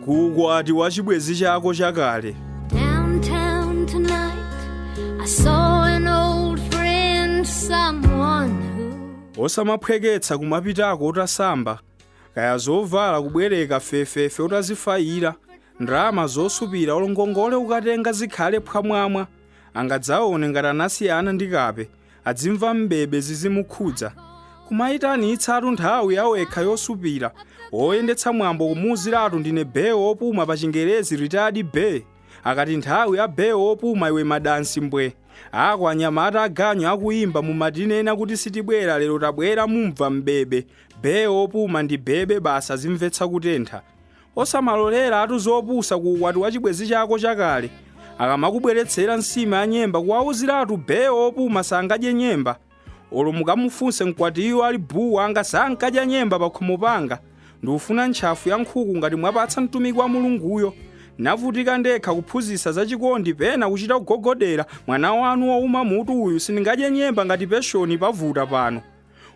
ukwati wa chibwenzi chako chakale. Downtown tonight, I saw an old friend, someone who Osamaphweketsa kumapitako utasamba, kaya zovala kubwereka fefefe utazifayira, ndrama zosupira olongongole ukatenga zikhale phwamwamwa, angadzaone ngati anasiyana ndi kape, adzimva mbebe zizimukhudza. Kumayitanitsa atu nthawi yawekha yosupira, oyendetsa mwambo kumuziratu ndine bee opuma pa Chingerezi retired bee. Akati nthawi ya bee opuma iwe madansi mbwe. Ako anyamata aganyo akuyimba mumatinena kuti sitibwera lero tabwera mumva mbebe. Bee opuma ndi bebe basa zimvetsa kutentha. Osamalolera atu zopusa ku ukwati wa chibwenzi chako chakale. Akamakubweretsera nsima ya nyemba kuwauziratu bee opuma sangadye nyemba. Olo mukamufunse mkwatiyo ali buu anga sankadya nyemba pa khomo panga. Ndufuna ntchafu ya nkhuku ngati mwapatsa mtumiki wa Mulunguyo. Navutika ndekha kuphunzitsa za chikondi pena kuchita kugogodera mwana wanu wauma mutu uyu sindingadye nyemba ngati peshoni pavuta pano.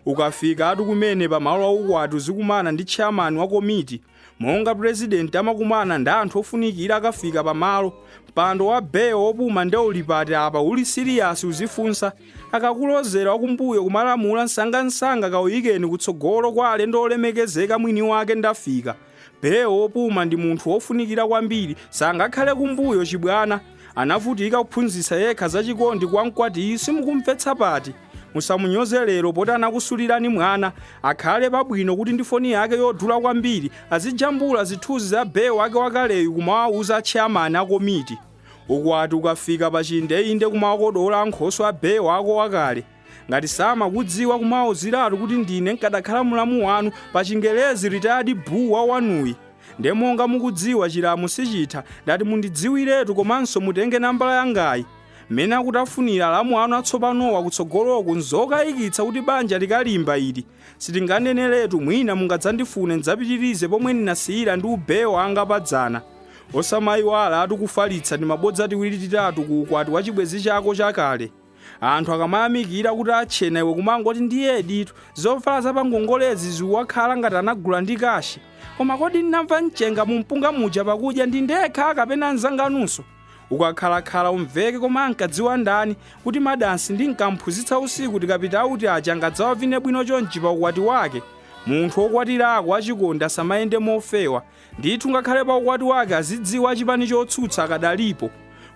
Ukafika atu kumene pa malo aukwati uzikumana ndi chairman wa komiti. Monga president amakumana ndi anthu ofunikira akafika pa malo. Mpando wa bee opuma ndi ulipati apa uli serious uzifunsa. Akakulozera wakumbuyo kumalamula nsanga kawuyikeni kutsogolo kwa alendo olemekezeka mwini wake ndafika. Bee opuma ndi munthu wofunikira kwambiri sangakhale kumbuyo chibwana. Anavutika kuphunzitsa yekha za chikondi kwa mkwatiyu simukumvetsa pati. Musamunyoze lero poti anakusulirani mwana. Akhale pabwino kuti ndi foni yake yodula kwambiri azijambula zithunzi za bee wake wakaleyu kumawauza chairman a komiti. Ukwati ukafika pa chinde kumakodola ankhoso a bee wako wakale. Ngati samakudziwa kumauziratu kuti ndine nkadakhala mulamu wanu pa Chingerezi retired buu wa wanuyi. Ndemonga mukudziwa chilamu sichitha ndati mundidziwiretu komanso mutenge nambala yangayi. Mene akutafunira lamu anu atsopanowa kutsogoloku nzokayikitsa kuti banja likalimba ili. Sitinganeneretu mwina mungadzandifune ndzapitirize pomwe ndinasiyira ndi ubee wanga padzana. Osamayiwala atukufalitsa ndi mabodza tiwiri titatu ku ukwati wa chibwenzi chako chakale. Anthu akamayamikira kuti atchena iwe kumangoti ndiye ditu zovala zapangongolezi ziwakhala ngati anagula ndi kashi. Koma kodi ndinamva mchenga mumpunga muja pakudya ndi ndekha kapena anzanganunso. Ukakhalakhala umveke koma ankadziwa ndani kuti madansi ndi nkamphunzitsa usiku tikapita auti aja angadzawavine bwino chonchi pa ukwati wake. Munthu okwatirako achikondi asamayende mofewa. Ndithu ngakhale pa ukwati wake azidziwa chipani chotsutsa akadalipo.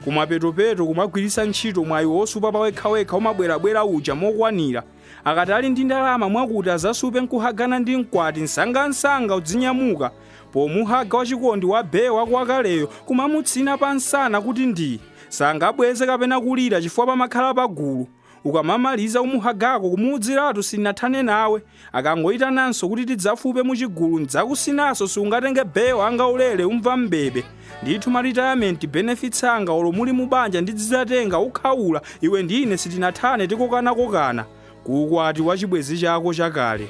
Kumapetopeto kumagwiritsa ntchito mwayi wosupa pawekhawekha umabwerabwera uja mokwanira. Akati ali ndi ndalama mwakuti azasupe nkuhagana ndi mkwati nsangansanga udzinyamuka. Pomuhaga wachikondi wa bee wako wakaleyo kumamutsina pa nsana kuti ndi sangabweze kapena kulira chifukwa pamakhala pagulu. Ukamamaliza umuhagako kumuudziratu sinathane nawe. Akangoyitananso kuti tidzafupe muchigulu ndzakusinaso sungatenge bee wanga ulere umva mbebe. Ndithu ma retirement benefits anga olo muli mubanja ndidzatenga ukhaula iwe ndine sitinathane tikokana ku ukwati wa chibwenzi chako chakale.